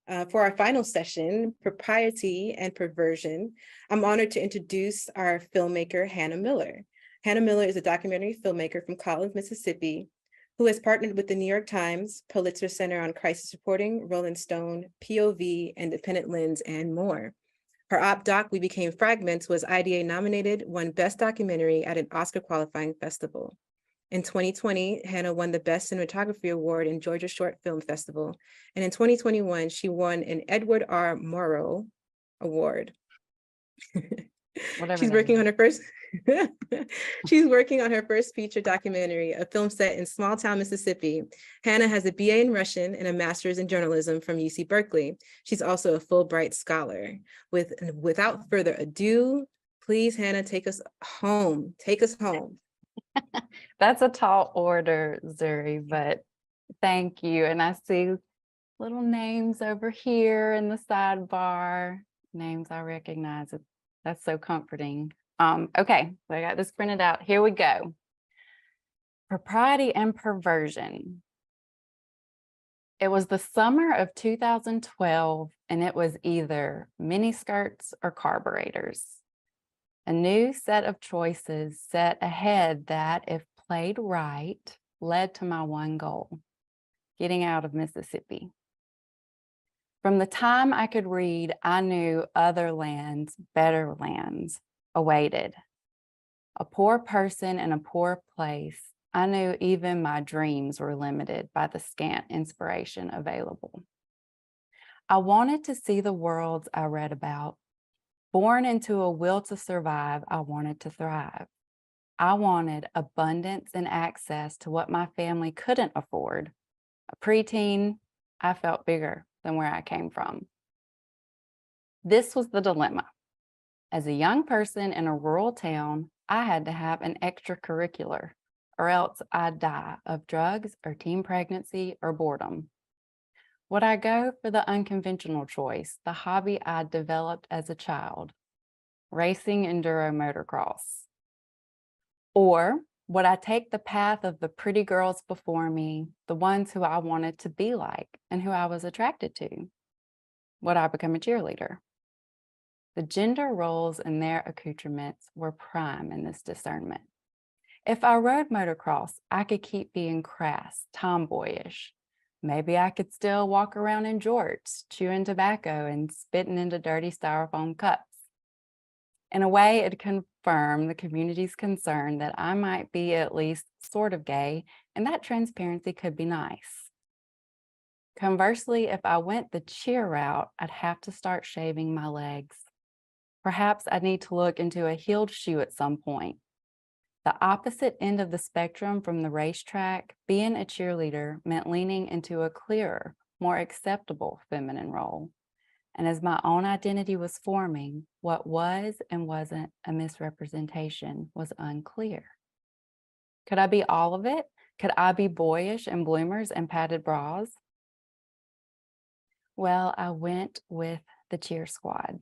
For our final session, Propriety and Perversion, I'm honored to introduce our filmmaker, Hanna Miller. Hanna Miller is a documentary filmmaker from Collins, Mississippi, who has partnered with the New York Times, Pulitzer Center on Crisis Reporting, Rolling Stone, POV, Independent Lens, and more. Her op doc, We Became Fragments, was IDA nominated, won Best Documentary at an Oscar qualifying festival. In 2020, Hanna won the Best Cinematography Award in Georgia Short Film Festival. And in 2021, she won an Edward R. Murrow Award. She's working on her first feature documentary, a film set in small town Mississippi. Hanna has a BA in Russian and a master's in journalism from UC Berkley. She's also a Fulbright Scholar. Without further ado, please, Hanna, take us home. Take us home. That's a tall order, Zuri, but thank you. And I see little names over here in the sidebar, names I recognize. That's so comforting. Okay, so I got this printed out. Here we go. Propriety and Perversion. It was the summer of 2012, and it was either miniskirts or carburetors. A new set of choices set ahead that, if played right, led to my one goal, getting out of Mississippi. From the time I could read, I knew other lands, better lands, awaited. A poor person in a poor place, I knew even my dreams were limited by the scant inspiration available. I wanted to see the worlds I read about. Born into a will to survive, I wanted to thrive. I wanted abundance and access to what my family couldn't afford. A preteen, I felt bigger than where I came from. This was the dilemma. As a young person in a rural town, I had to have an extracurricular, or else I'd die of drugs or teen pregnancy or boredom. Would I go for the unconventional choice, the hobby I'd developed as a child, racing enduro motocross? Or would I take the path of the pretty girls before me, the ones who I wanted to be like and who I was attracted to? Would I become a cheerleader? The gender roles and their accoutrements were prime in this discernment. If I rode motocross, I could keep being crass, tomboyish. Maybe I could still walk around in jorts, chewing tobacco and spitting into dirty styrofoam cups. In a way, it confirmed the community's concern that I might be at least sort of gay, and that transparency could be nice. Conversely, if I went the cheer route, I'd have to start shaving my legs. Perhaps I'd need to look into a heeled shoe at some point. The opposite end of the spectrum from the racetrack, being a cheerleader meant leaning into a clearer, more acceptable feminine role. And as my own identity was forming, what was and wasn't a misrepresentation was unclear. Could I be all of it? Could I be boyish and bloomers and padded bras? Well, I went with the cheer squad.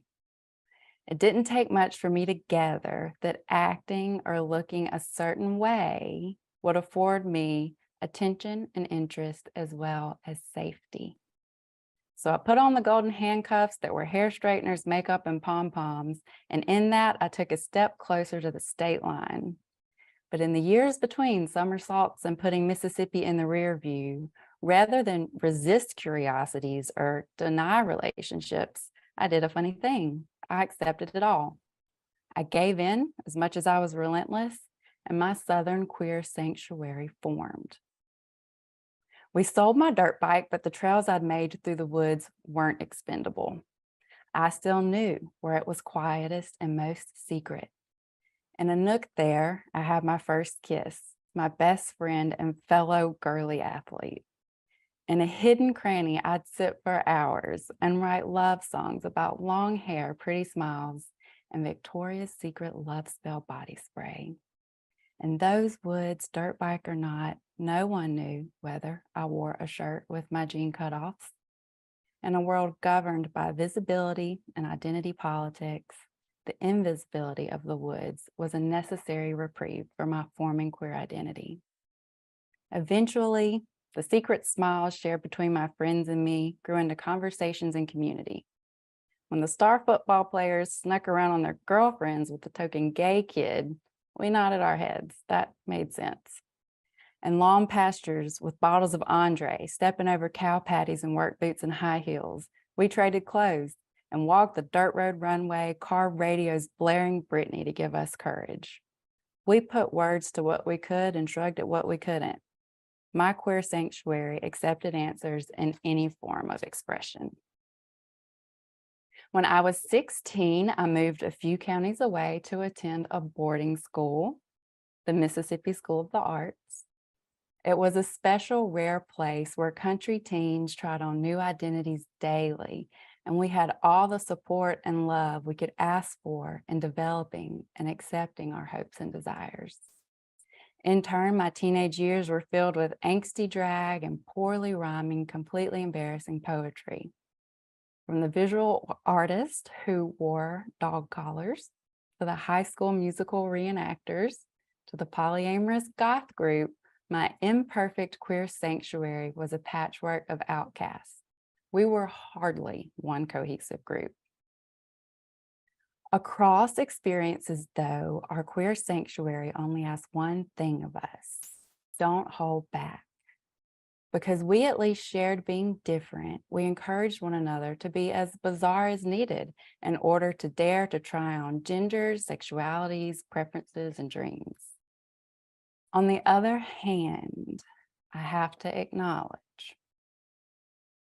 It didn't take much for me to gather that acting or looking a certain way would afford me attention and interest as well as safety. So I put on the golden handcuffs that were hair straighteners, makeup, and pom-poms, and in that I took a step closer to the state line. But in the years between somersaults and putting Mississippi in the rear view, rather than resist curiosities or deny relationships, I did a funny thing. I accepted it all. I gave in as much as I was relentless, and my Southern queer sanctuary formed. We sold my dirt bike, but the trails I'd made through the woods weren't expendable. I still knew where it was quietest and most secret. In a nook there, I had my first kiss, my best friend and fellow girly athlete. In a hidden cranny, I'd sit for hours and write love songs about long hair, pretty smiles, and Victoria's Secret love spell body spray. In those woods, dirt bike or not, no one knew whether I wore a shirt with my jean cutoffs. In a world governed by visibility and identity politics, the invisibility of the woods was a necessary reprieve for my forming queer identity. Eventually, The secret smiles shared between my friends and me grew into conversations and community. When the star football players snuck around on their girlfriends with the token gay kid, we nodded our heads. That made sense. And long pastures with bottles of Andre, stepping over cow patties in work boots and high heels. We traded clothes and walked the dirt road runway, car radios blaring Britney to give us courage. We put words to what we could and shrugged at what we couldn't. My queer sanctuary accepted answers in any form of expression. When I was 16, I moved a few counties away to attend a boarding school, the Mississippi School of the Arts. It was a special, rare place where country teens tried on new identities daily, and we had all the support and love we could ask for in developing and accepting our hopes and desires. In turn, my teenage years were filled with angsty drag and poorly rhyming, completely embarrassing poetry. From the visual artist who wore dog collars, to the high school musical reenactors, to the polyamorous goth group, my imperfect queer sanctuary was a patchwork of outcasts. We were hardly one cohesive group. Across experiences, though, our queer sanctuary only asks one thing of us: don't hold back. Because we at least shared being different, we encouraged one another to be as bizarre as needed in order to dare to try on genders, sexualities, preferences, and dreams. On the other hand, I have to acknowledge,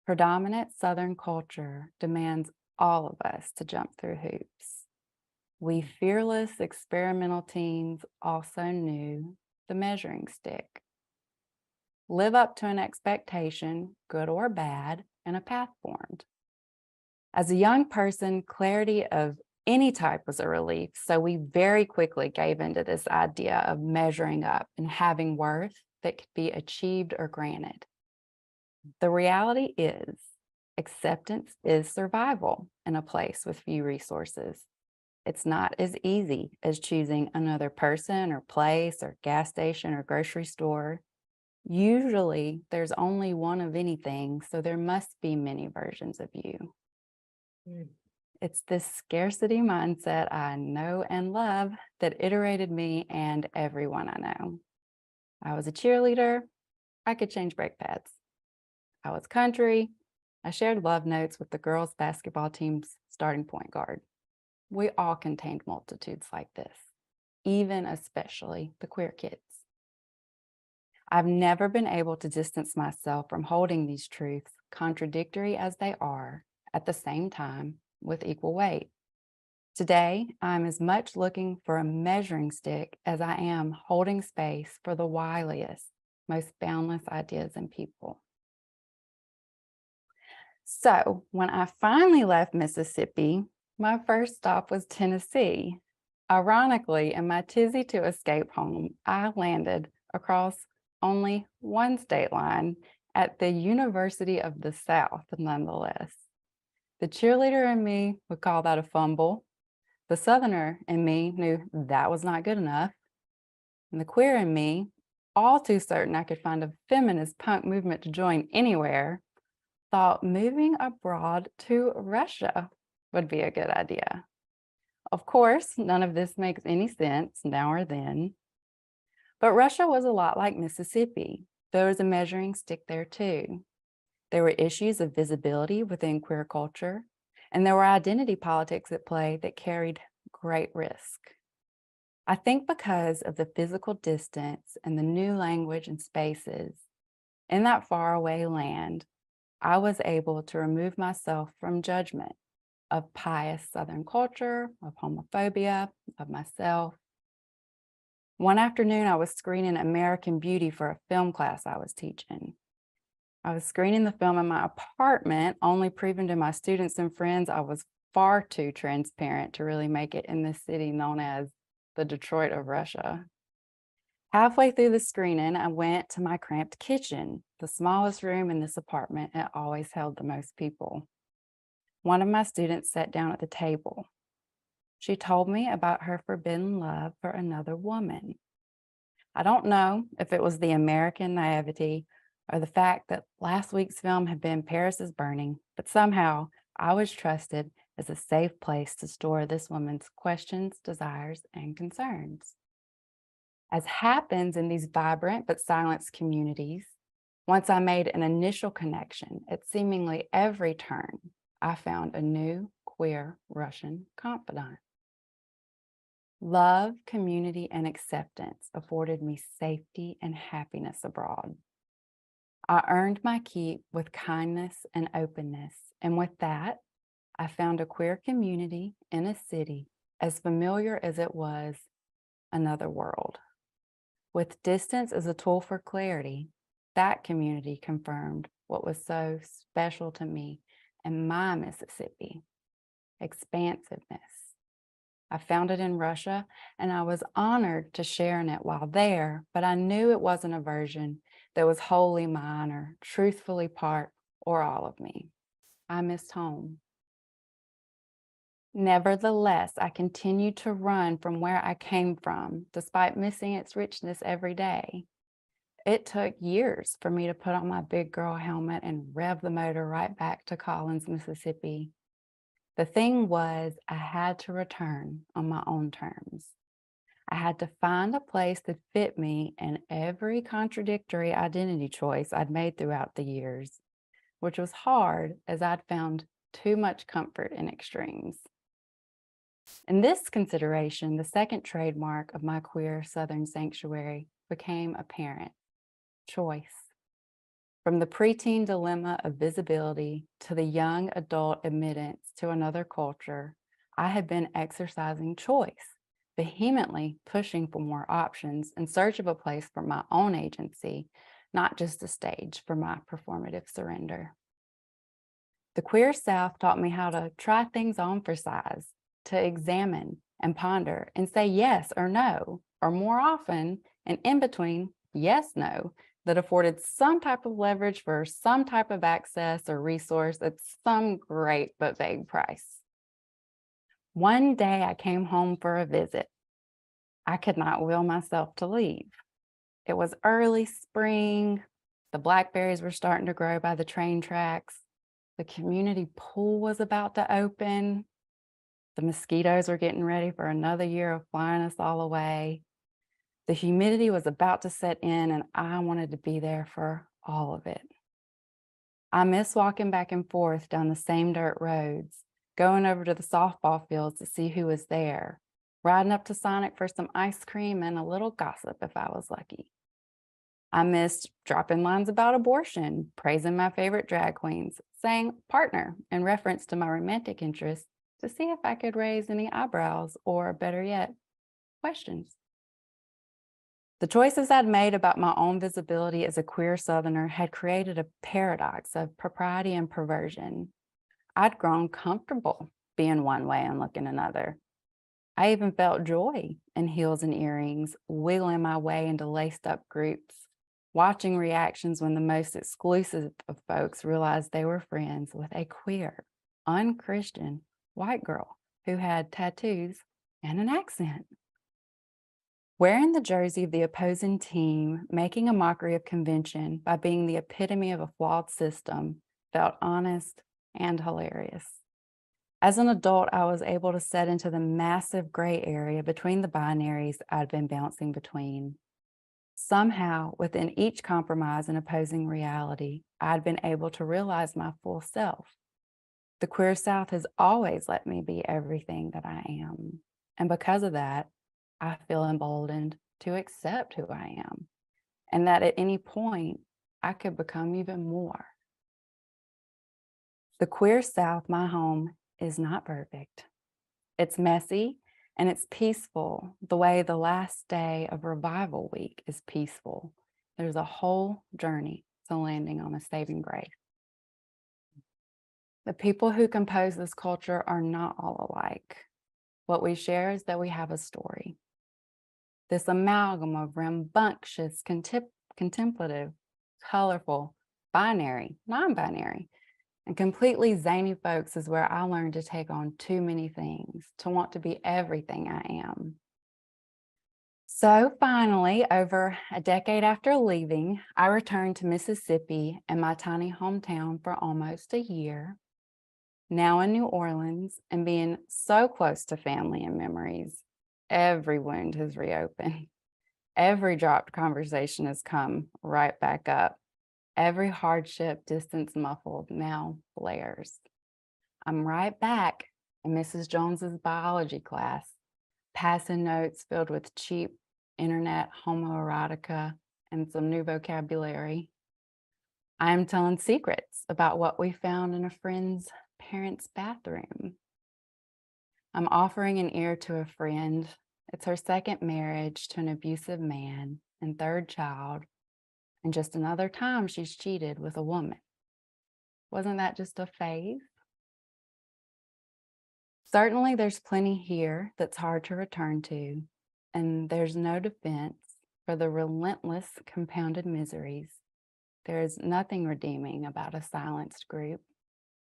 predominant Southern culture demands all of us to jump through hoops. We fearless, experimental teens also knew the measuring stick. Live up to an expectation, good or bad, and a path formed. As a young person, clarity of any type was a relief, so we very quickly gave into this idea of measuring up and having worth that could be achieved or granted. The reality is, acceptance is survival in a place with few resources. It's not as easy as choosing another person or place or gas station or grocery store. Usually, there's only one of anything, so there must be many versions of you. It's this scarcity mindset I know and love that iterated me and everyone I know. I was a cheerleader. I could change brake pads. I was country. I shared love notes with the girls' basketball team's starting point guard. We all contained multitudes like this, even especially the queer kids. I've never been able to distance myself from holding these truths, contradictory as they are, at the same time with equal weight. Today, I'm as much looking for a measuring stick as I am holding space for the wiliest, most boundless ideas and people. So when I finally left Mississippi, my first stop was Tennessee. Ironically, in my tizzy to escape home, I landed across only one state line at the University of the South, nonetheless. The cheerleader in me would call that a fumble. The Southerner in me knew that was not good enough. And the queer in me, all too certain I could find a feminist punk movement to join anywhere, thought moving abroad to Russia would be a good idea. Of course, none of this makes any sense now or then. But Russia was a lot like Mississippi. There was a measuring stick there too. There were issues of visibility within queer culture, and there were identity politics at play that carried great risk. I think because of the physical distance and the new language and spaces, in that faraway land, I was able to remove myself from judgment of pious Southern culture, of homophobia, of myself. One afternoon, I was screening American Beauty for a film class I was teaching. I was screening the film in my apartment, only proving to my students and friends I was far too transparent to really make it in this city known as the Detroit of Russia. Halfway through the screening, I went to my cramped kitchen, the smallest room in this apartment. It always held the most people. One of my students sat down at the table. She told me about her forbidden love for another woman. I don't know if it was the American naivety or the fact that last week's film had been Paris is Burning, but somehow I was trusted as a safe place to store this woman's questions, desires, and concerns. As happens in these vibrant but silenced communities, once I made an initial connection, at seemingly every turn, I found a new queer Russian confidant. Love, community, and acceptance afforded me safety and happiness abroad. I earned my keep with kindness and openness, and with that, I found a queer community in a city as familiar as it was another world. With distance as a tool for clarity, that community confirmed what was so special to me and my Mississippi: expansiveness. I found it in Russia, and I was honored to share in it while there, but I knew it wasn't a version that was wholly mine or truthfully part or all of me. I missed home. Nevertheless, I continued to run from where I came from, despite missing its richness every day. It took years for me to put on my big girl helmet and rev the motor right back to Collins, Mississippi. The thing was, I had to return on my own terms. I had to find a place that fit me in every contradictory identity choice I'd made throughout the years, which was hard as I'd found too much comfort in extremes. In this consideration, the second trademark of my queer Southern sanctuary became apparent: choice. From the preteen dilemma of visibility to the young adult admittance to another culture, I had been exercising choice, vehemently pushing for more options in search of a place for my own agency, not just a stage for my performative surrender. The queer South taught me how to try things on for size, to examine and ponder and say yes or no, or more often, an in-between yes, no, that afforded some type of leverage for some type of access or resource at some great but vague price. One day I came home for a visit. I could not will myself to leave. It was early spring. The blackberries were starting to grow by the train tracks. The community pool was about to open. The mosquitoes were getting ready for another year of flying us all away. The humidity was about to set in, and I wanted to be there for all of it. I miss walking back and forth down the same dirt roads, going over to the softball fields to see who was there, riding up to Sonic for some ice cream and a little gossip if I was lucky. I missed dropping lines about abortion, praising my favorite drag queens, saying partner in reference to my romantic interest to see if I could raise any eyebrows or, better yet, questions. The choices I'd made about my own visibility as a queer Southerner had created a paradox of propriety and perversion. I'd grown comfortable being one way and looking another. I even felt joy in heels and earrings, wiggling my way into laced-up groups, watching reactions when the most exclusive of folks realized they were friends with a queer, unchristian white girl who had tattoos and an accent. Wearing the jersey of the opposing team, making a mockery of convention by being the epitome of a flawed system, felt honest and hilarious. As an adult, I was able to set into the massive gray area between the binaries I'd been bouncing between. Somehow, within each compromise and opposing reality, I'd been able to realize my full self. The queer South has always let me be everything that I am. And because of that, I feel emboldened to accept who I am, and that at any point, I could become even more. The queer South, my home, is not perfect. It's messy and it's peaceful the way the last day of revival week is peaceful. There's a whole journey to landing on a saving grace. The people who compose this culture are not all alike. What we share is that we have a story. This amalgam of rambunctious, contemplative, colorful, binary, non-binary, and completely zany folks is where I learned to take on too many things, to want to be everything I am. So finally, over a decade after leaving, I returned to Mississippi and my tiny hometown for almost a year. Now in New Orleans and being so close to family and memories, every wound has reopened. Every dropped conversation has come right back up. Every hardship, distance muffled, now flares. I'm right back in Mrs. Jones's biology class, passing notes filled with cheap internet homoerotica and some new vocabulary. I am telling secrets about what we found in a friend's parents' bathroom. I'm offering an ear to a friend. It's her second marriage to an abusive man and third child, and just another time she's cheated with a woman. Wasn't that just a phase? Certainly there's plenty here that's hard to return to, and there's no defense for the relentless compounded miseries. There is nothing redeeming about a silenced group.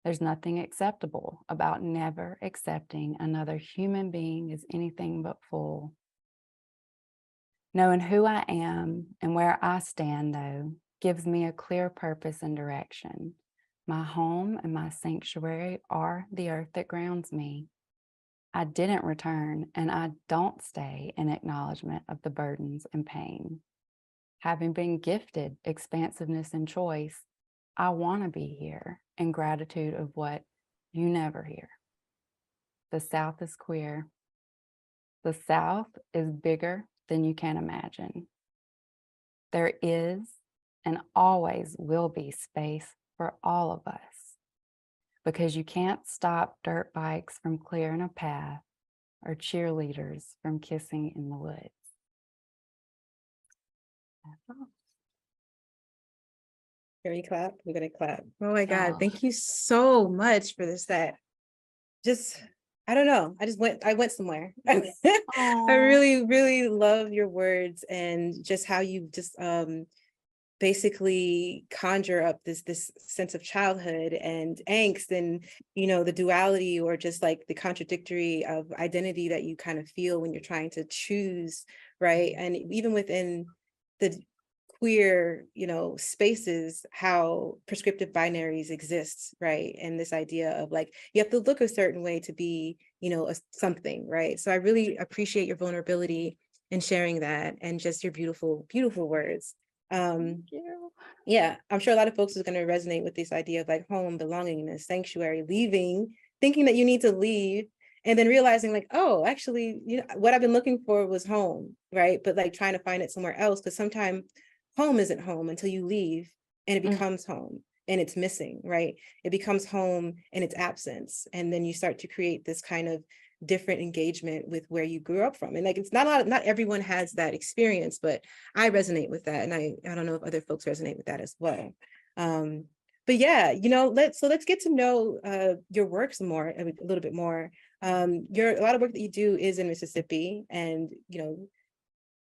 There's nothing acceptable about never accepting another human being as anything but full. Knowing who I am and where I stand, though, gives me a clear purpose and direction. My home and my sanctuary are the earth that grounds me. I didn't return, and I don't stay in acknowledgement of the burdens and pain. Having been gifted expansiveness and choice, I want to be here in gratitude of what you never hear. The South is queer. The South is bigger than you can imagine. There is and always will be space for all of us, because you can't stop dirt bikes from clearing a path or cheerleaders from kissing in the woods. That's all. Can we clap? We're gonna clap. Oh my God, Oh. thank you so much for this. I don't know. I went somewhere. I really, really love your words and just how you just basically conjure up this sense of childhood and angst and, the duality or just like the contradictory of identity that you kind of feel when you're trying to choose, right? And even within the queer, spaces, how prescriptive binaries exist, right? And this idea of like, you have to look a certain way to be, something, right? So I really appreciate your vulnerability in sharing that and just your beautiful, beautiful words. Thank you. Yeah, I'm sure a lot of folks is going to resonate with this idea of like home, belongingness, sanctuary, leaving, thinking that you need to leave, and then realizing like, oh, actually, what I've been looking for was home, right? But like trying to find it somewhere else, because sometimes home isn't home until you leave and it becomes home and it's missing, right? It becomes home in its absence. And then you start to create this kind of different engagement with where you grew up from. And like, it's not everyone has that experience, but I resonate with that. And I don't know if other folks resonate with that as well. But yeah, let's get to know your work some more, a little bit more. A lot of work that you do is in Mississippi, and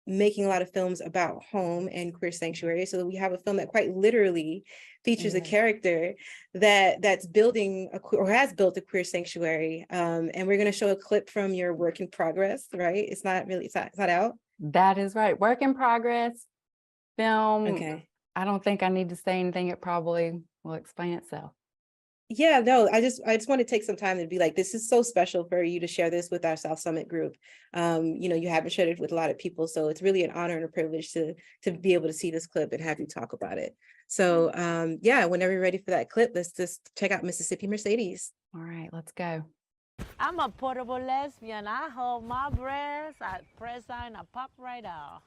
making a lot of films about home and queer sanctuary. So we have a film that quite literally features a character that's building or has built a queer sanctuary. And we're going to show a clip from your work in progress, right? It's not out. That is right. Work in progress film. Okay. I don't think I need to say anything. It probably will explain itself. Yeah, no, I just want to take some time to be like, this is so special for you to share this with our South Summit group. You haven't shared it with a lot of people, so it's really an honor and a privilege to be able to see this clip and have you talk about it. So yeah, whenever you're ready for that clip, let's just check out Mississippi Mercedes. All right, let's go. I'm a portable lesbian. I hold my breath, I press on, I pop right out.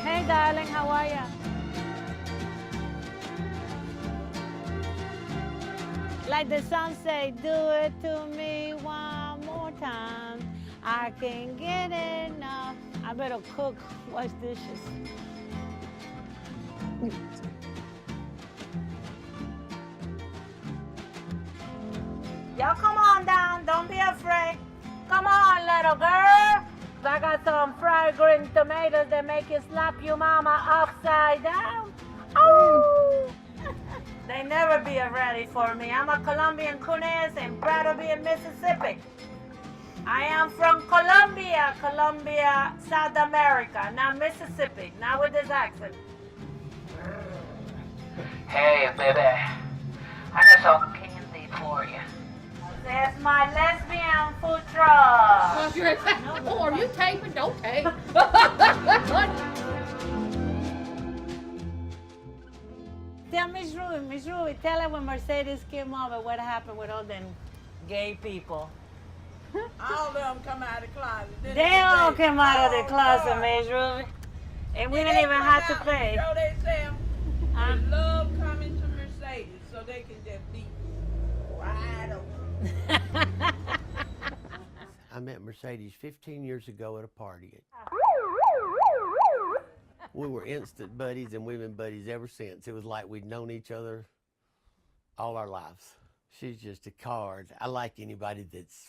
Hey darling, how are ya? Like the song say, do it to me one more time. I can't get enough. I better cook, wash dishes. Y'all come on down, don't be afraid. Come on, little girl. I got some fried green tomatoes that make you slap your mama upside down. Oh! They never be ready for me. I'm a Colombian queerness and proud to be in Mississippi. I am from Colombia, South America, not Mississippi, not with this accent. Hey, baby, I got some candy for you. That's my lesbian food truck. Oh, are you taping? Don't tape. Tell Miss Ruby, tell her when Mercedes came over what happened with all them gay people. All of them come out of the closet. They all came out of the closet, Miss Ruby. And we didn't even have to pay. Show themselves. They love coming to Mercedes so they can just be wide open. I met Mercedes 15 years ago at a party. We were instant buddies and we've been buddies ever since. It was like we'd known each other all our lives. She's just a card. I like anybody that's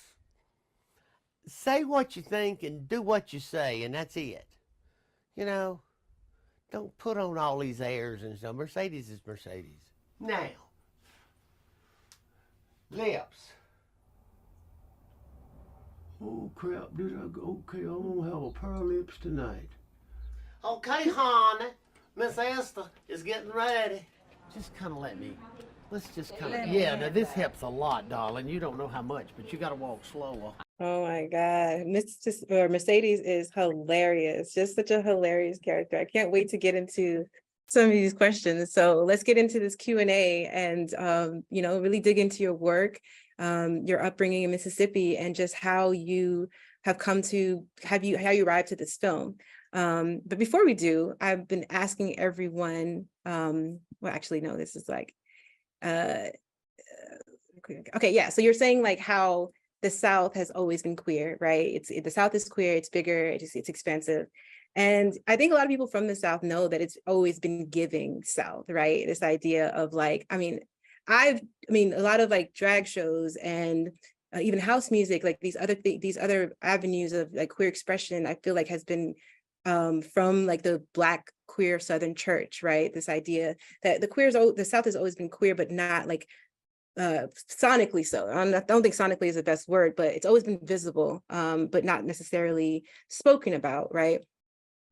say what you think and do what you say, and that's it. You know, don't put on all these airs and stuff. Mercedes is Mercedes. Now, lips. Oh crap, did I go? Okay, I'm gonna have a pair of lips tonight. Okay, honey, Miss Esther is getting ready. Just kind of let's just kind of, yeah, now this helps a lot, darling. You don't know how much, but you gotta walk slower. Oh my God, Mercedes is hilarious. Just such a hilarious character. I can't wait to get into some of these questions. So let's get into this Q&A and, really dig into your work, your upbringing in Mississippi, and just how you have come to, how you arrived at this film. But before we do, I've been asking everyone, this is like, okay, yeah. So you're saying like how the South has always been queer, right? The South is queer, it's bigger, it's expansive. And I think a lot of people from the South know that it's always been giving South, right? This idea of like, a lot of like drag shows and even house music, like these other avenues of like queer expression, I feel like has been from like the Black queer Southern church, right? This idea that the South has always been queer, but not like sonically so. I don't think sonically is the best word, but it's always been visible, but not necessarily spoken about, right?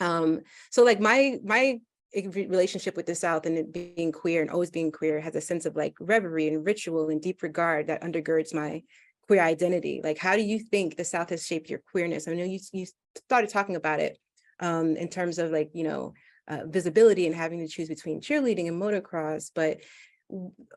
So like my relationship with the South and it being queer and always being queer has a sense of like reverie and ritual and deep regard that undergirds my queer identity. Like, how do you think the South has shaped your queerness? I know you started talking about it in terms of like, visibility and having to choose between cheerleading and motocross, but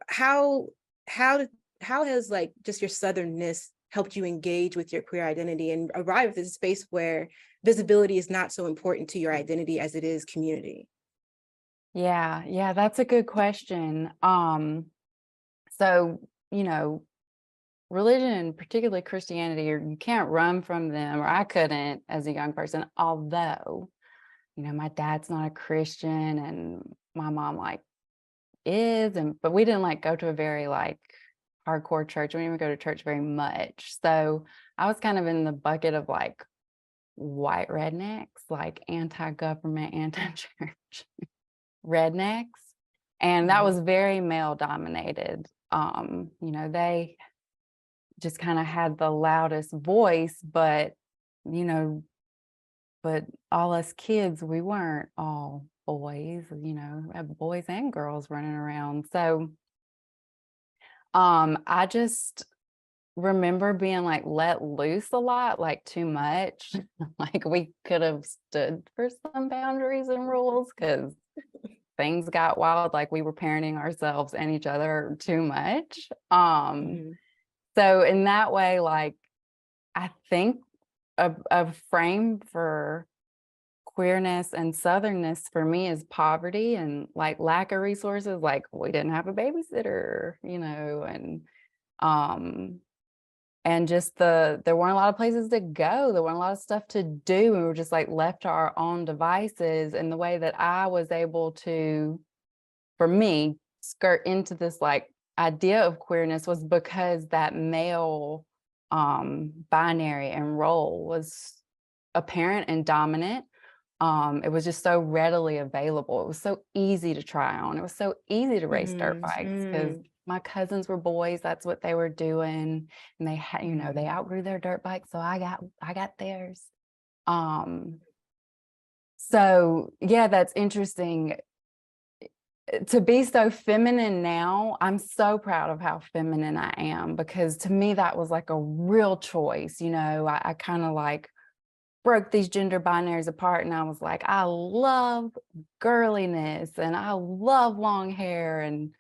how has like just your Southernness helped you engage with your queer identity and arrive at this space where visibility is not so important to your identity as it is community? Yeah, that's a good question. So, religion, particularly Christianity, you can't run from them, or I couldn't as a young person, although, my dad's not a Christian and my mom like is, but we didn't like go to a very like hardcore church. We didn't even go to church very much. So I was kind of in the bucket of like white rednecks, like anti-government, anti-church rednecks. And that was very male dominated. They just kind of had the loudest voice, but all us kids, we weren't all boys, we had boys and girls running around. So I just remember being like let loose a lot, like too much. Like we could have stood for some boundaries and rules because things got wild, like we were parenting ourselves and each other too much. So in that way, like I think a frame for queerness and Southernness for me is poverty and like lack of resources. Like we didn't have a babysitter, and just there weren't a lot of places to go. There weren't a lot of stuff to do. We were just like left to our own devices. And the way that I was able to, for me, skirt into this like idea of queerness was because that male binary and role was apparent and dominant. It was just so readily available. It was so easy to try on. It was so easy to race dirt bikes because my cousins were boys. That's what they were doing. And they had, you know, they outgrew their dirt bikes. So I got theirs. So yeah, that's interesting. To be so feminine now, I'm so proud of how feminine I am, because to me, that was like a real choice. You know, I kind of like broke these gender binaries apart, and I was like, I love girliness and I love long hair, and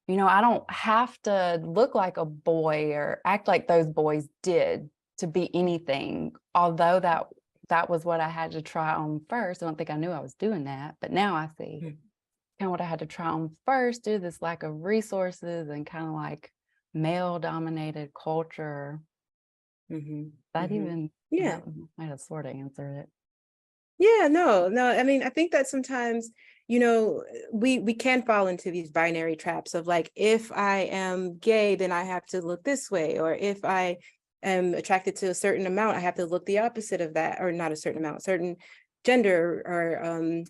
you know, I don't have to look like a boy or act like those boys did to be anything, although that was what I had to try on first. I don't think I knew I was doing that, but now I see kind of what I had to try on first, due to this lack of resources and kind of like male dominated culture. That even, Yeah. that might have sort of answered it. Yeah, no. I mean, I think that sometimes, you know, we can fall into these binary traps of like, if I am gay, then I have to look this way, or if I am attracted to a certain amount, I have to look the opposite of that, or not a certain amount, certain gender or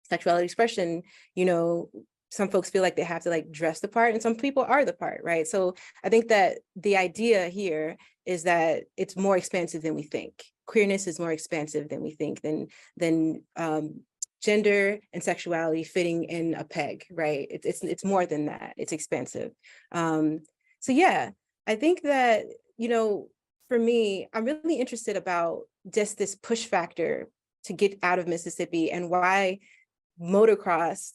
sexuality expression. You know, some folks feel like they have to like dress the part, and some people are the part, right? So I think that the idea here is that it's more expansive than we think. Queerness is more expansive than we think, than gender and sexuality fitting in a peg, right? It's more than that. It's expansive. So yeah, I think that, you know, for me, I'm really interested about just this push factor to get out of Mississippi, and why motocross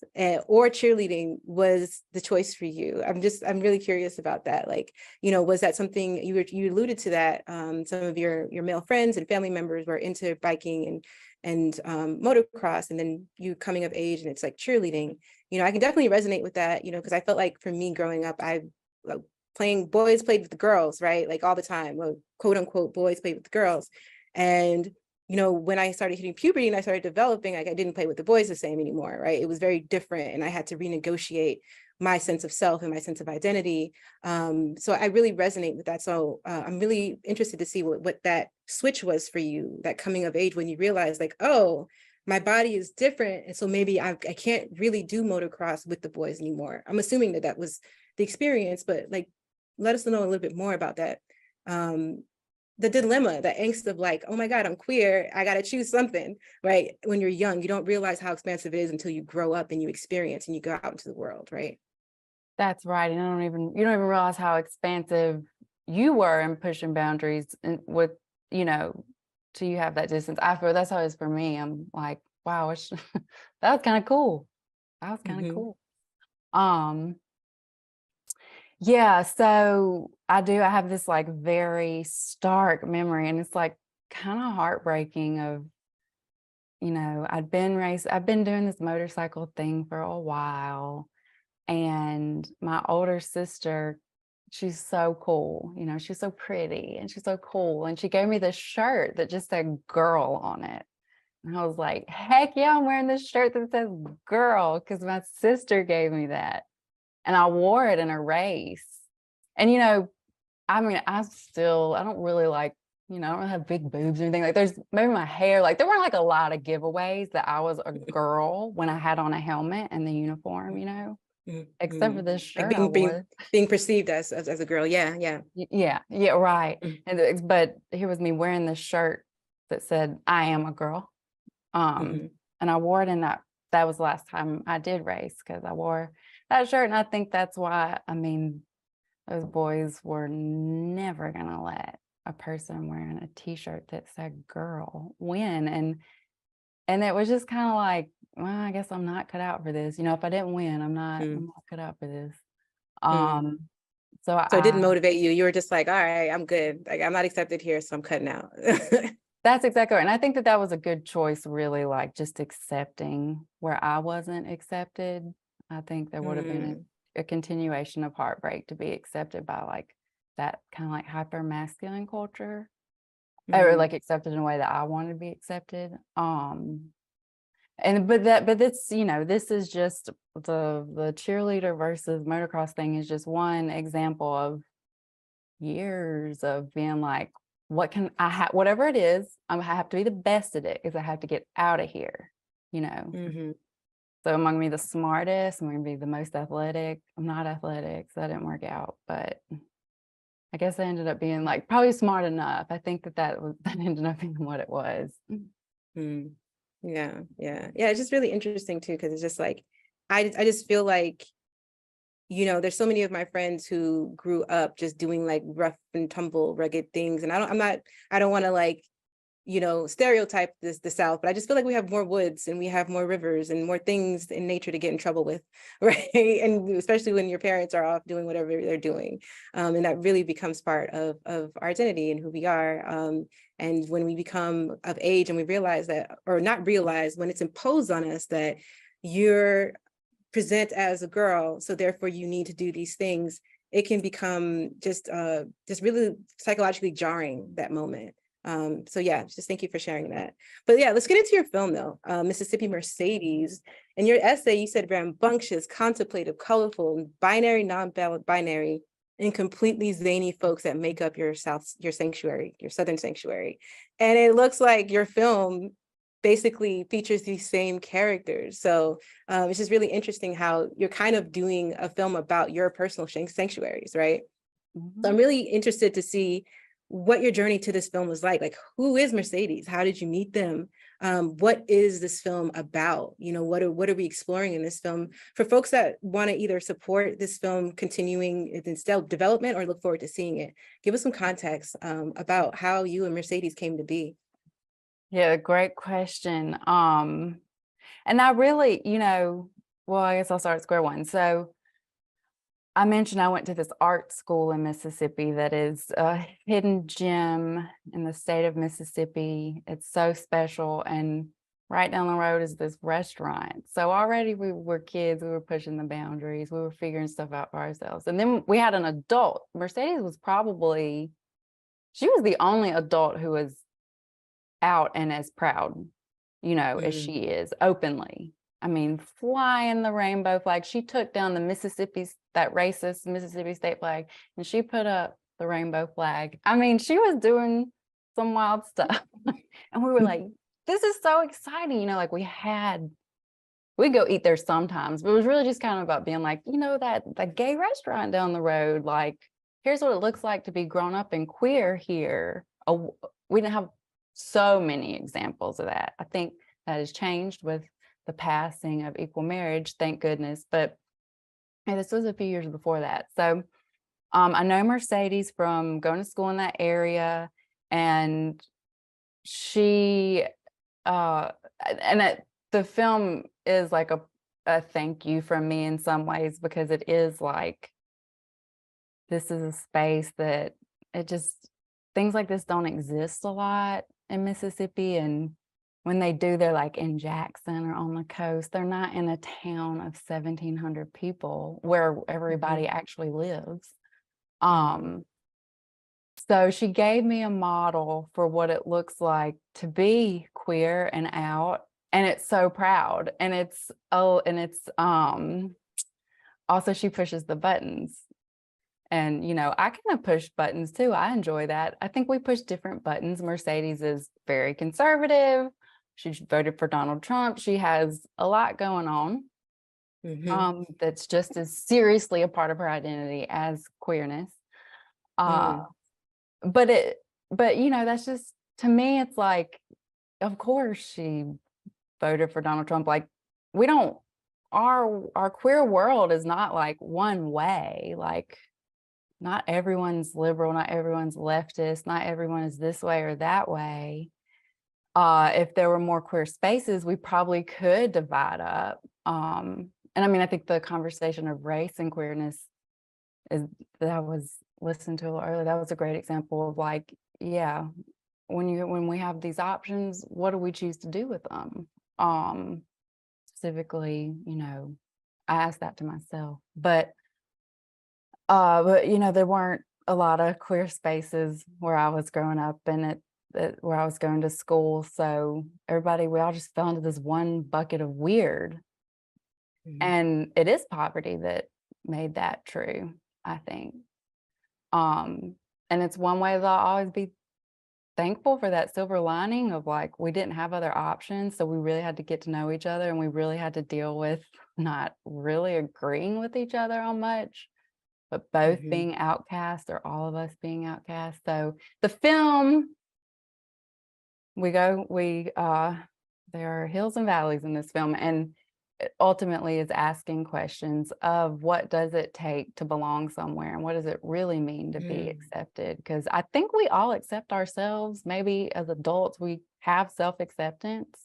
or cheerleading was the choice for you. I'm really curious about that. Like, you know, was that something you alluded to, that some of your male friends and family members were into biking and motocross, and then you coming of age and it's like cheerleading. You know, I can definitely resonate with that, you know, because I felt like for me growing up, boys played with the girls, right? Like all the time, well, quote unquote, boys played with the girls. And you know, when I started hitting puberty and I started developing, like I didn't play with the boys the same anymore, right? It was very different, and I had to renegotiate my sense of self and my sense of identity. So I really resonate with that. So I'm really interested to see what that switch was for you, that coming of age, when you realized like, oh, my body is different, and so maybe I can't really do motocross with the boys anymore. I'm assuming that was the experience, but like, let us know a little bit more about that. The dilemma, the angst of like, oh my God, I'm queer, I gotta choose something, right? When you're young, you don't realize how expansive it is until you grow up and you experience and you go out into the world, right? That's right. And you don't even realize how expansive you were in pushing boundaries and with, you know, till you have that distance. I feel that's how it is for me. I'm like, wow, that was kind of cool. That was kind of cool. Yeah, so I have this like very stark memory, and it's like kind of heartbreaking of, you know, I've been doing this motorcycle thing for a while, and my older sister, she's so cool, you know, she's so pretty and she's so cool, and she gave me this shirt that just said girl on it. And I was like, heck yeah, I'm wearing this shirt that says girl, because my sister gave me that. And I wore it in a race. And, you know, I mean, I don't really like, you know, I don't have big boobs or anything. Like there's maybe my hair, like there weren't like a lot of giveaways that I was a girl when I had on a helmet and the uniform, you know, except for this shirt like being perceived as a girl. Yeah. Yeah, right. And but here was me wearing this shirt that said, I am a girl. And I wore it in that was the last time I did race, because I wore that shirt. And I think that's why, I mean, those boys were never gonna let a person wearing a t-shirt that said girl win. And it was just kind of like, well, I guess I'm not cut out for this. You know, if I didn't win, I'm not cut out for this. So it didn't motivate you. You were just like, all right, I'm good. Like I'm not accepted here, so I'm cutting out. That's exactly right. And I think that was a good choice, really, like just accepting where I wasn't accepted. I think there would have been a continuation of heartbreak to be accepted by like that kind of like hyper masculine culture, or like accepted in a way that I wanted to be accepted. But this, you know, this is just the cheerleader versus motocross thing is just one example of years of being like, what can I have, whatever it is, I have to be the best at it, because I have to get out of here. you know. Mhm. So am I gonna be the smartest? Am I gonna be the most athletic? I'm not athletic, so that didn't work out. But I guess I ended up being like probably smart enough. I think that ended up being what it was. Mm. Yeah, yeah, yeah. It's just really interesting too, because it's just like I just feel like, there's so many of my friends who grew up just doing like rough and tumble, rugged things, and I don't want to like, stereotype the South, but I just feel like we have more woods and we have more rivers and more things in nature to get in trouble with, right? And especially when your parents are off doing whatever they're doing, and that really becomes part of our identity and who we are. And when we become of age and we realize that, or not realize, when it's imposed on us that you're present as a girl, so therefore you need to do these things, it can become just really psychologically jarring, that moment. So yeah, just thank you for sharing that. But yeah, let's get into your film though. Mississippi Mercedes. In your essay, you said rambunctious, contemplative, colorful, binary, non-binary, and completely zany folks that make up your sanctuary, your Southern sanctuary. And it looks like your film basically features these same characters. So it's just really interesting how you're kind of doing a film about your personal sanctuaries, right? Mhm. So I'm really interested to see what your journey to this film was like. Like, who is Mercedes? How did you meet them? What is this film about? What are we exploring in this film for folks that want to either support this film continuing its development or look forward to seeing it? Give us some context about how you and Mercedes came to be. Yeah, great question. And I really, well, I guess I'll start at square one. So I mentioned I went to this art school in Mississippi that is a hidden gem in the state of Mississippi. It's so special. And right down the road is this restaurant. So already we were kids, we were pushing the boundaries, we were figuring stuff out for ourselves. And then we had an adult. Mercedes was she was the only adult who was out and as proud, as she is openly. I mean, flying the rainbow flag. She took down that racist Mississippi state flag, and she put up the rainbow flag. I mean, she was doing some wild stuff. And we were like, this is so exciting. Like we'd go eat there sometimes, but it was really just kind of about being like, that gay restaurant down the road, like, here's what it looks like to be grown up and queer here. We didn't have so many examples of that. I think that has changed with the passing of equal marriage, thank goodness. But this was a few years before that. So I know Mercedes from going to school in that area, and she the film is like a thank you from me in some ways, because it is like, this is a space that things like this don't exist a lot in Mississippi. And when they do, they're like in Jackson or on the coast. They're not in a town of 1,700 people where everybody actually lives. So she gave me a model for what it looks like to be queer and out. And it's so proud. And it's also, she pushes the buttons. And, I kind of push buttons too. I enjoy that. I think we push different buttons. Mercedes is very conservative. She voted for Donald Trump. She has a lot going on. That's just as seriously a part of her identity as queerness. But that's just, to me, it's like, of course she voted for Donald Trump. Like, our queer world is not like one way. Like, not everyone's liberal, not everyone's leftist, not everyone is this way or that way. If there were more queer spaces, we probably could divide up. And I mean, I think the conversation of race and queerness that was listened to a little earlier. That was a great example of like, yeah, when we have these options, what do we choose to do with them? Specifically, I asked that to myself, but there weren't a lot of queer spaces where I was growing up, and where I was going to school. So we all just fell into this one bucket of weird. And it is poverty that made that true, I think. And it's one way that I'll always be thankful for that silver lining of like, we didn't have other options. So we really had to get to know each other, and we really had to deal with not really agreeing with each other on much, but both being outcast, or all of us being outcast. So the film, there are hills and valleys in this film, and it ultimately is asking questions of what does it take to belong somewhere, and what does it really mean to be accepted? Because I think we all accept ourselves. Maybe as adults, we have self-acceptance,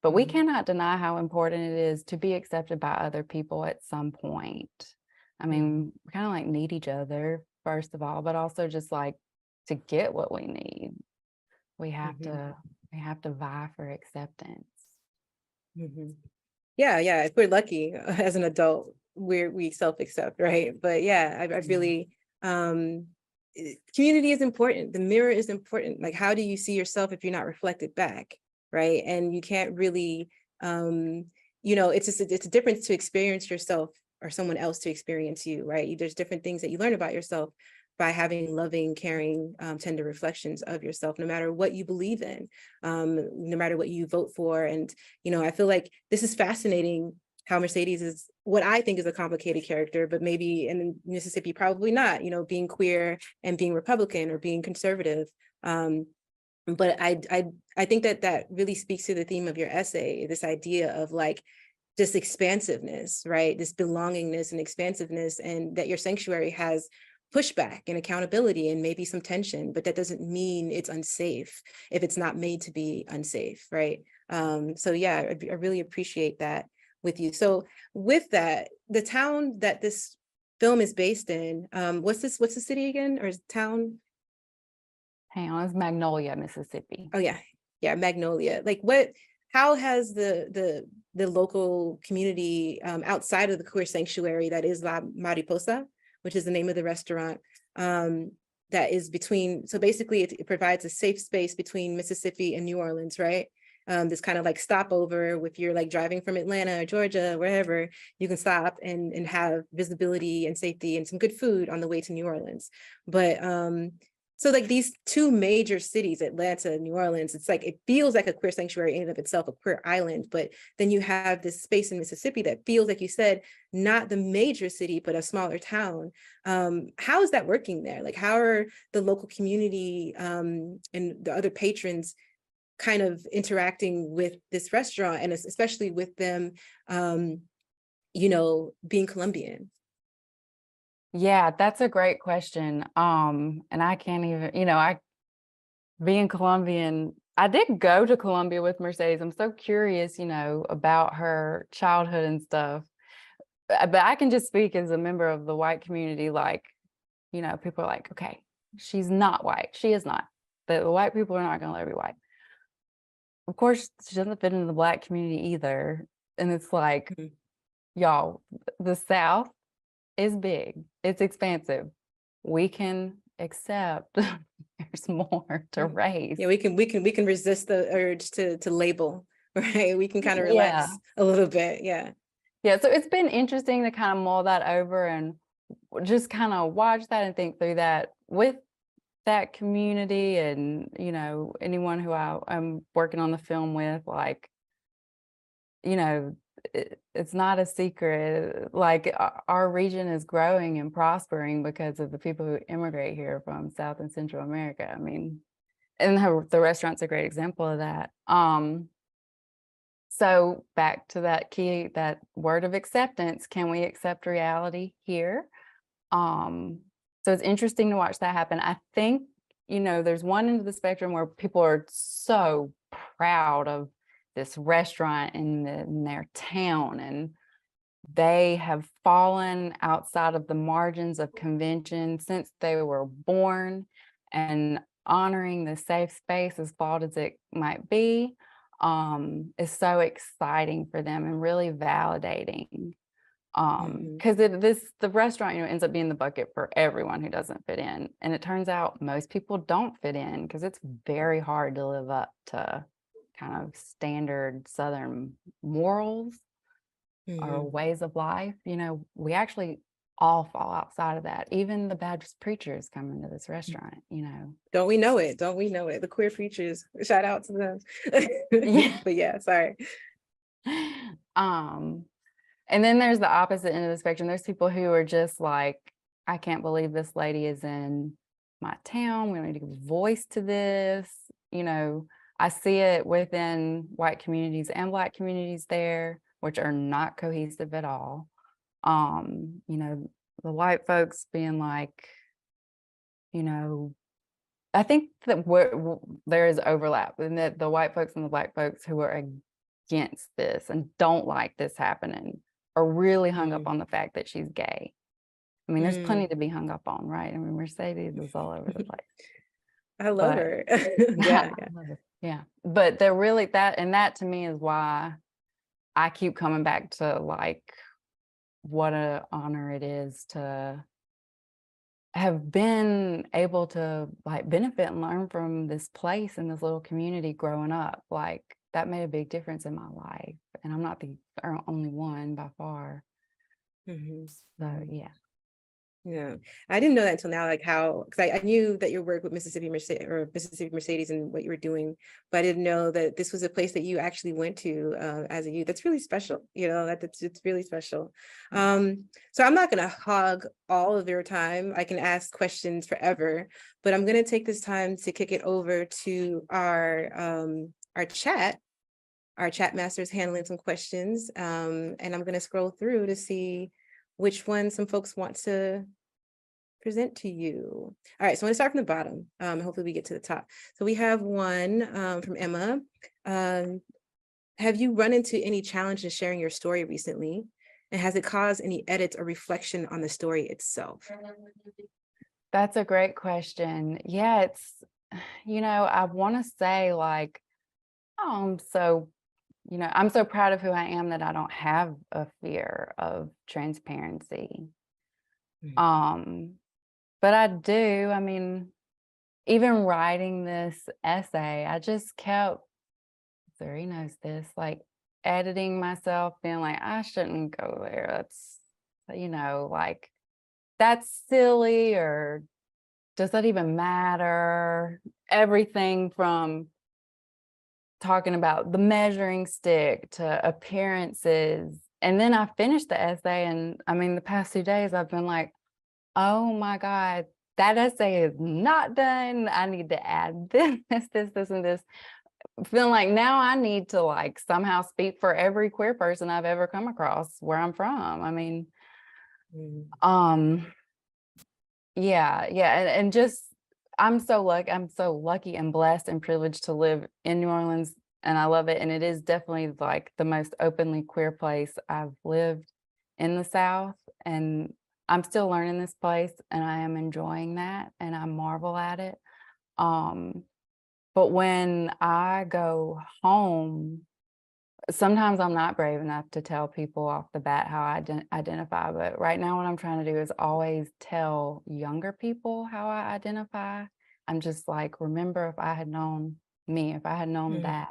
but we cannot deny how important it is to be accepted by other people at some point. I mean, we kind of like need each other, first of all, but also just like to get what we need, we have to vie for acceptance. Yeah, if we're lucky as an adult, we self-accept, right? But yeah, I really community is important. The mirror is important. Like, how do you see yourself if you're not reflected back, right? And you can't really it's a difference to experience yourself or someone else to experience you, right? There's different things that you learn about yourself by having loving, caring, tender reflections of yourself, no matter what you believe in, no matter what you vote for. And, I feel like this is fascinating how Mercedes is what I think is a complicated character, but maybe in Mississippi, probably not, being queer and being Republican or being conservative. But I think that really speaks to the theme of your essay, this idea of like, this expansiveness, right? This belongingness and expansiveness, and that your sanctuary has pushback and accountability and maybe some tension, but that doesn't mean it's unsafe if it's not made to be unsafe, right? So yeah, I really appreciate that with you. So with that, the town that this film is based in, what's the city again, or is town? Town is Magnolia, Mississippi. Oh yeah, Magnolia. Like how has the local community outside of the queer sanctuary that is La Mariposa, which is the name of the restaurant, that is between, so basically it provides a safe space between Mississippi and New Orleans, right? This kind of like stopover, if you're like driving from Atlanta or Georgia, wherever, you can stop and have visibility and safety and some good food on the way to New Orleans. But so like these two major cities, Atlanta and New Orleans, it's like, it feels like a queer sanctuary in and of itself, a queer island, but then you have this space in Mississippi that feels, like you said, not the major city, but a smaller town. How is that working there? Like, how are the local community and the other patrons kind of interacting with this restaurant, and especially with them, being Colombian? Yeah, that's a great question. And I can't even, being Colombian, I did go to Colombia with Mercedes. I'm so curious, about her childhood and stuff. But I can just speak as a member of the white community, like, people are like, okay, she's not white. She is not. The white people are not going to let her be white. Of course, she doesn't fit into the Black community either. And it's like, y'all, the South is big. It's expansive. We can accept there's more to raise. Yeah, we can resist the urge to label, right? We can kind of relax a little bit. Yeah. So it's been interesting to kind of mull that over and just kind of watch that and think through that with that community, and anyone who I'm working on the film with, like, it's not a secret, like our region is growing and prospering because of the people who immigrate here from South and Central America. I mean, and the restaurant's a great example of that. So back to that word of acceptance, can we accept reality here? So it's interesting to watch that happen. I think, there's one end of the spectrum where people are so proud of this restaurant in their town, and they have fallen outside of the margins of convention since they were born, and honoring the safe space, as flawed as it might be, is so exciting for them and really validating. Because the restaurant, ends up being the bucket for everyone who doesn't fit in. And it turns out most people don't fit in because it's very hard to live up to kind of standard Southern morals or ways of life. We actually all fall outside of that. Even the Baptist preachers come into this restaurant, you know. Don't we know it? Don't we know it? The queer preachers, shout out to them. Yeah. But yeah, sorry. And then there's the opposite end of the spectrum. There's people who are just like, I can't believe this lady is in my town. We need to give voice to this. You know, I see it within white communities and Black communities there, which are not cohesive at all. You know, the white folks being like, you know, I think that there is overlap in that the white folks and the Black folks who are against this and don't like this happening are really hung up on the fact that she's gay. I mean, there's plenty to be hung up on, right? I mean, Mercedes is all over the place. I love her. Yeah. Yeah. But they're really that to me is why I keep coming back to like what an honor it is to have been able to like benefit and learn from this place and this little community growing up. Like that made a big difference in my life. And I'm not the only one by far. So yeah. Yeah, I didn't know that until now, like how, because I knew that your work with Mississippi Mercedes and what you were doing, but I didn't know that this was a place that you actually went to as a youth. That's really special, you know, it's really special. So I'm not going to hog all of your time. I can ask questions forever, but I'm going to take this time to kick it over to our chat master is handling some questions, and I'm going to scroll through to see which one some folks want to present to you. All right, so I'm gonna start from the bottom. Hopefully we get to the top. So we have one from Emma. Have you run into any challenges sharing your story recently? And has it caused any edits or reflection on the story itself? That's a great question. Yeah, it's, you know, I want to say like, oh, I'm so proud of who I am that I don't have a fear of transparency. But I do, I mean, even writing this essay, I just kept, Zuri knows this, like editing myself, being like, I shouldn't go there. That's, you know, like, that's silly, or does that even matter? Everything from talking about the measuring stick to appearances. And then I finished the essay, and I mean, the past 2 days I've been like, oh my God, that essay is not done. I need to add this, and this. Feeling like now I need to like somehow speak for every queer person I've ever come across where I'm from. I mean, yeah. And just, I'm so lucky and blessed and privileged to live in New Orleans, and I love it. And it is definitely like the most openly queer place I've lived in the South. And I'm still learning this place, and I am enjoying that, and I marvel at it. But when I go home, sometimes I'm not brave enough to tell people off the bat how I identify. But right now, what I'm trying to do is always tell younger people how I identify. I'm just like, remember, if I had known me, if I had known that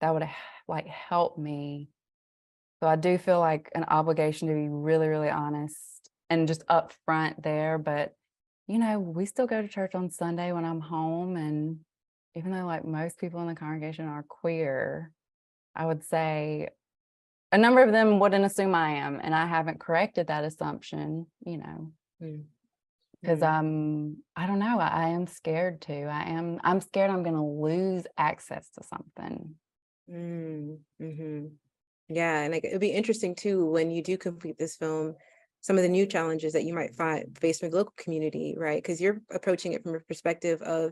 would have like helped me. So I do feel like an obligation to be really, really honest and just upfront there. But, you know, we still go to church on Sunday when I'm home. And even though like most people in the congregation are queer, I would say a number of them wouldn't assume I am. And I haven't corrected that assumption, you know, because I don't know, I am scared too. I'm scared I'm going to lose access to something. Yeah, and like, it'll be interesting too, when you do complete this film, some of the new challenges that you might face in the local community, right? Because you're approaching it from a perspective of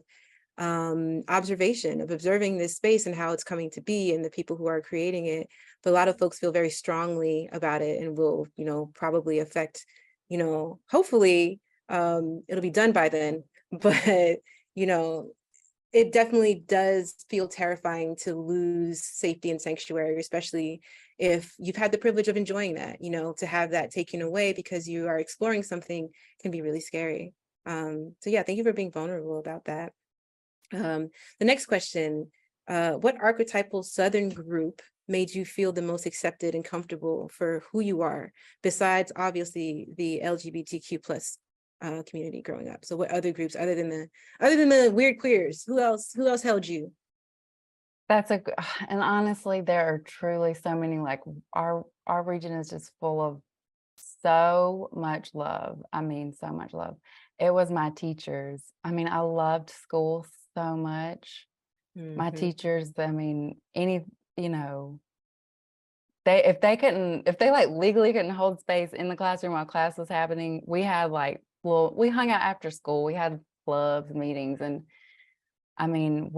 observation, of observing this space and how it's coming to be and the people who are creating it. But a lot of folks feel very strongly about it and will, you know, probably affect, you know, hopefully it'll be done by then. But, you know, it definitely does feel terrifying to lose safety and sanctuary, especially if you've had the privilege of enjoying that, you know, to have that taken away because you are exploring something can be really scary. So yeah, thank you for being vulnerable about that. The next question, what archetypal Southern group made you feel the most accepted and comfortable for who you are, besides obviously the LGBTQ plus community growing up? So what other groups, other than the weird queers, who else held you? That's and honestly, there are truly so many, like our region is just full of so much love. I mean, so much love. It was my teachers. I mean, I loved school so much. My teachers, I mean, you know, if they like legally couldn't hold space in the classroom while class was happening, we had like, well, we hung out after school. We had clubs, meetings, and I mean,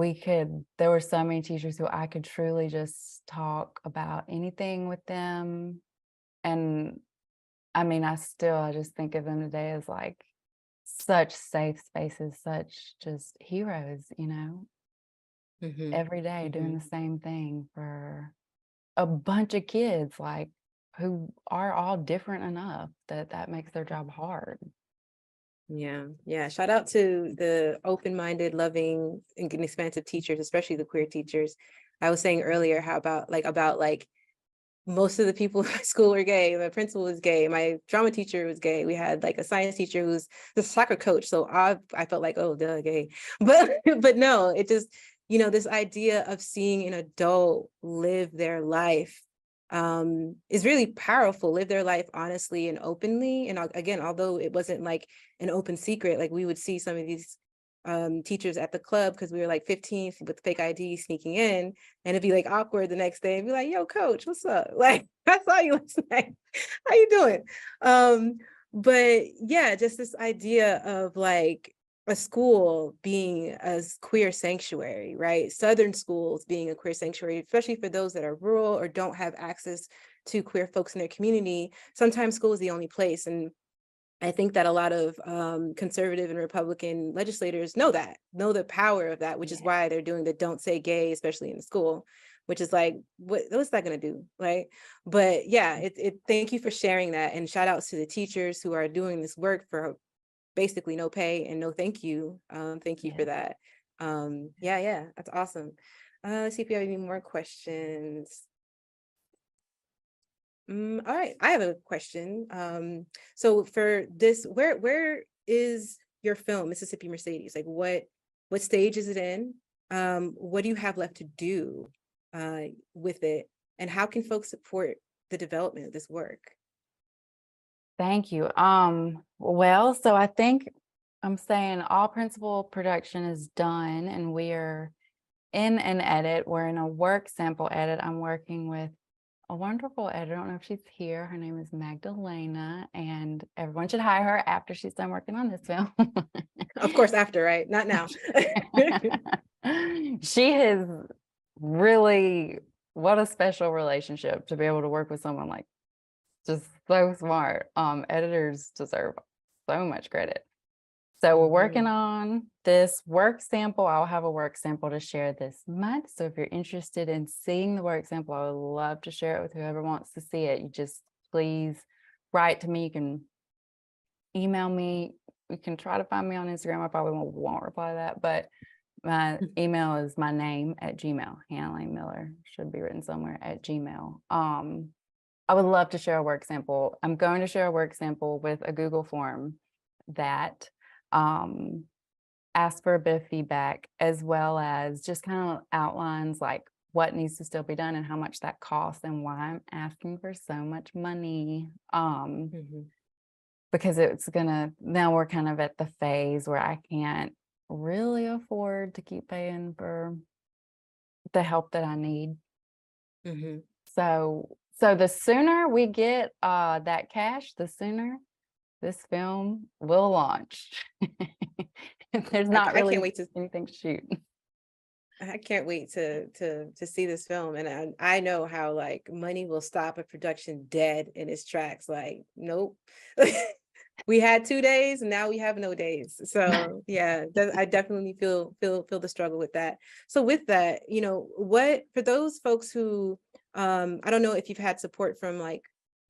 there were so many teachers who I could truly just talk about anything with them. And I mean, I just think of them today as like such safe spaces, such just heroes, you know, every day doing the same thing for a bunch of kids, like who are all different enough that makes their job hard. Yeah. Shout out to the open-minded, loving, and expansive teachers, especially the queer teachers. I was saying earlier how about most of the people in my school were gay. My principal was gay. My drama teacher was gay. We had like a science teacher who's the soccer coach. So I felt like, oh, duh, gay. But no, it just, you know, this idea of seeing an adult live their life is really powerful, live their life honestly and openly. And again, although it wasn't like an open secret, like we would see some of these teachers at the club because we were like 15 with fake ID sneaking in, and it'd be like awkward the next day and be like, yo, coach, what's up? Like, I saw you last night. How you doing? But yeah, just this idea of like a school being a queer sanctuary, right? Southern schools being a queer sanctuary, especially for those that are rural or don't have access to queer folks in their community. Sometimes school is the only place. And I think that a lot of conservative and Republican legislators know the power of that, which is why they're doing the don't say gay, especially in the school, which is like, what's that going to do? Right. But yeah, thank you for sharing that. And shout outs to the teachers who are doing this work for basically no pay and no thank you. Thank you for that. Yeah, that's awesome. Let's see if we have any more questions. All right, I have a question. So for this, where is your film, Mississippi Mercedes? Like what stage is it in? What do you have left to do with it? And how can folks support the development of this work? Thank you. Well, so I think I'm saying all principal production is done and we are in an edit. We're in a work sample edit. I'm working with a wonderful editor. I don't know if she's here. Her name is Magdalena, and everyone should hire her after she's done working on this film. Of course, after, right? Not now. She has really, what a special relationship to be able to work with someone like just so smart. Editors deserve so much credit. So we're working on this work sample. I'll have a work sample to share this month. So if you're interested in seeing the work sample, I would love to share it with whoever wants to see it. You just please write to me. You can email me. You can try to find me on Instagram. I probably won't reply to that, but my email is my name @gmail. Hanna Lane Miller should be written somewhere @gmail. I would love to share a work sample. I'm going to share a work sample with a Google form that ask for a bit of feedback, as well as just kind of outlines like what needs to still be done and how much that costs and why I'm asking for so much money. Because now we're kind of at the phase where I can't really afford to keep paying for the help that I need. So the sooner we get that cash, the sooner this film will launch. There's not really anything to shoot. I can't wait to see this film, and I know how like money will stop a production dead in its tracks. Like, nope. We had 2 days and now we have no days. So yeah, I definitely feel the struggle with that. So with that, you know, what for those folks who I don't know if you've had support from like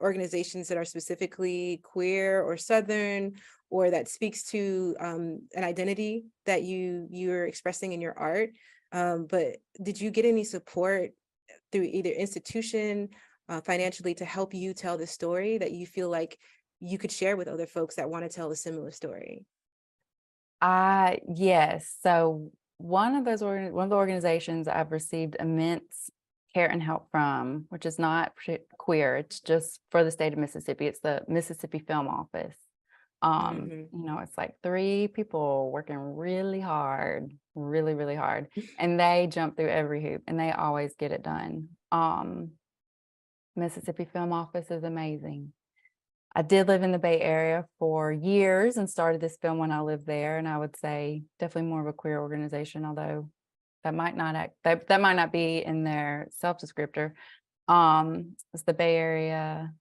organizations that are specifically queer or Southern, or that speaks to an identity that you're expressing in your art. But did you get any support through either institution, financially, to help you tell the story that you feel like you could share with other folks that want to tell a similar story? Yes. So one of the organizations I've received immense care and help from, which is not queer, it's just for the state of Mississippi. It's the Mississippi Film Office. It's like 3 people working really hard, really, really hard, and they jump through every hoop and they always get it done. Mississippi Film Office is amazing. I did live in the Bay Area for years and started this film when I lived there. And I would say definitely more of a queer organization, although that might not be in their self-descriptor. It's the Bay Area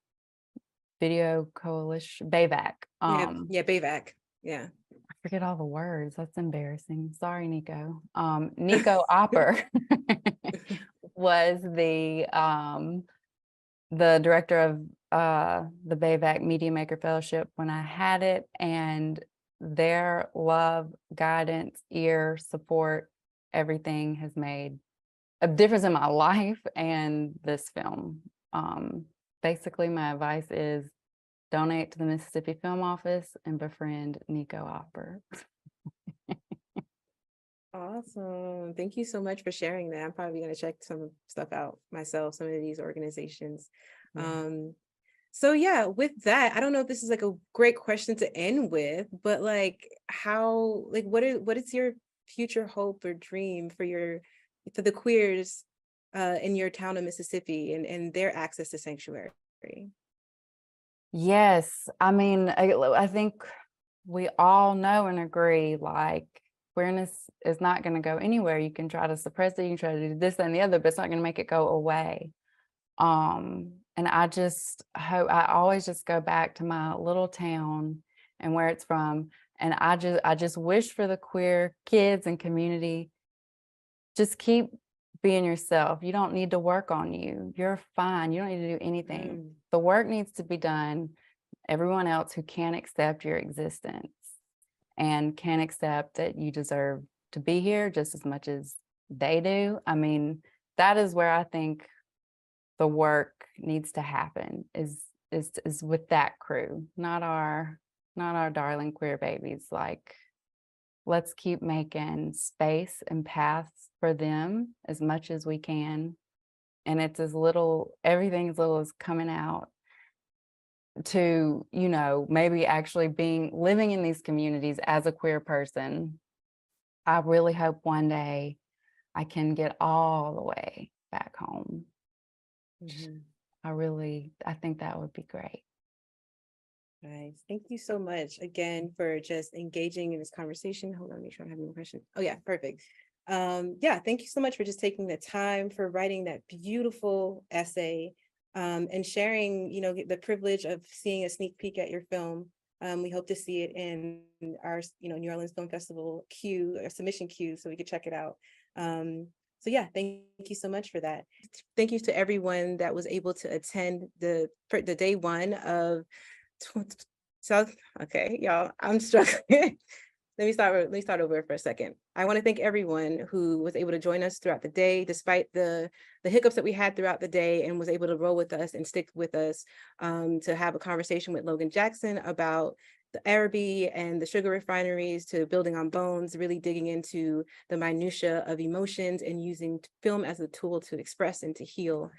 Video Coalition, BAVAC. Yeah, BAVAC. Yeah. I forget all the words. That's embarrassing. Sorry, Nico. Nico Opper was the director of the BAVAC Media Maker Fellowship when I had it, and their love, guidance, ear, support, everything has made a difference in my life and this film. Basically, my advice is donate to the Mississippi Film Office and befriend Nico Opper. Awesome. Thank you so much for sharing that. I'm probably going to check some stuff out myself, some of these organizations. So yeah, with that, I don't know if this is like a great question to end with, but like what is your future hope or dream for the queers in your town of Mississippi and their access to sanctuary? Yes, I mean, I think we all know and agree, like, queerness is not going to go anywhere. You can try to suppress it, you can try to do this and the other, but it's not going to make it go away. And I just hope, I always just go back to my little town and where it's from. And I just wish for the queer kids and community, just keep being yourself. You don't need to work on you. You're fine. You don't need to do anything. The work needs to be done. Everyone else who can't accept your existence and can't accept that you deserve to be here just as much as they do. I mean, that is where I think the work needs to happen, is with that crew, not our darling queer babies. Like, let's keep making space and paths for them as much as we can. And it's everything as little as coming out to, maybe actually living in these communities as a queer person. I really hope one day I can get all the way back home. I think that would be great. Nice. Thank you so much again for just engaging in this conversation. Hold on, make sure I have no question. Oh yeah, perfect. Thank you so much for just taking the time, for writing that beautiful essay, and sharing, the privilege of seeing a sneak peek at your film. We hope to see it in our, New Orleans Film Festival queue, or submission queue, so we could check it out. Thank you so much for that. Thank you to everyone that was able to attend the day one of okay, y'all, I'm struggling. Let me start over for a second. I want to thank everyone who was able to join us throughout the day, despite the hiccups that we had throughout the day, and was able to roll with us and stick with us to have a conversation with Logan Jackson about the Araby and the sugar refineries, to Building on Bones, really digging into the minutia of emotions and using film as a tool to express and to heal.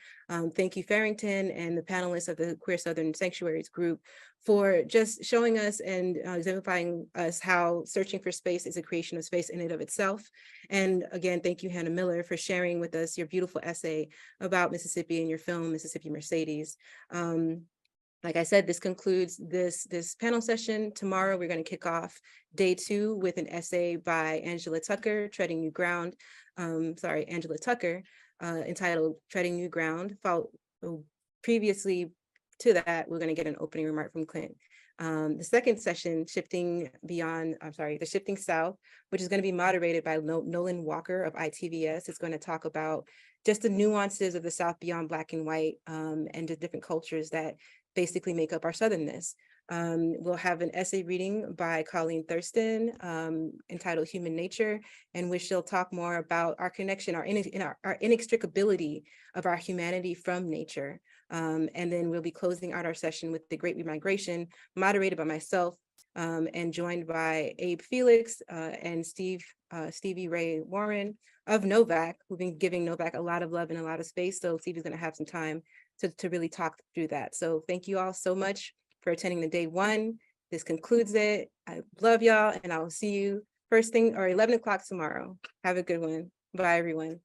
Thank you, Farrington, and the panelists of the Queer Southern Sanctuaries group for just showing us and exemplifying us how searching for space is a creation of space in and of itself. And again, thank you, Hanna Miller, for sharing with us your beautiful essay about Mississippi and your film, Mississippi Mercedes. Like I said, this concludes this panel session. Tomorrow, we're going to kick off day 2 with an essay by Angela Tucker, Angela Tucker, entitled Treading New Ground. Previously to that, we're going to get an opening remark from Clint. The second session, the Shifting South, which is going to be moderated by Nolan Walker of ITVS. It's going to talk about just the nuances of the South beyond Black and white, and the different cultures that basically make up our Southernness. We'll have an essay reading by Colleen Thurston entitled Human Nature, in which she'll talk more about our connection, our inextricability of our humanity from nature. And then we'll be closing out our session with The Great Remigration, moderated by myself, and joined by Abe Felix and Stevie Ray Warren of Novak, who've been giving Novak a lot of love and a lot of space. So Stevie's going to have some time to really talk through that. So thank you all so much for attending the day one. This concludes it. I love y'all, and I will see you first thing or 11 o'clock tomorrow. Have a good one. Bye, everyone.